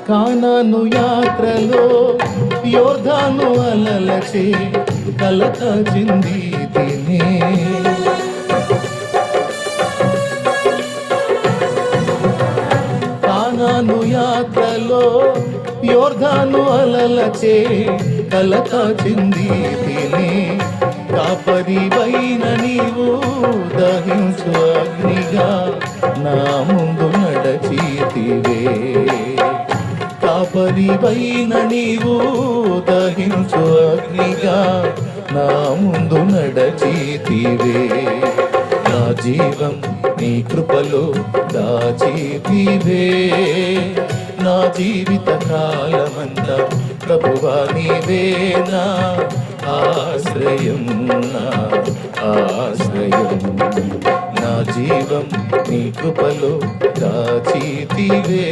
కానాను యాత్రలో యోర్దాను అలలచే కలత చెందితినే. కానాను యాత్రలో యోర్దాను అలలచే కలత చెందితినే. కాపరివైన నీవు దహించు అగ్నిగా నా ముందు నడచితివే. కాపరివైన నీవు దహించు అగ్నిగా నా ముందు నడచితివే. నా జీవం నీ కృపలో దాచితివే. నా జీవిత కాలమంతా ప్రభువా నీవే నా ఆశ్రయం, నా ఆశ్రయం. నా జీవం నీ కృపలో దాచితివే.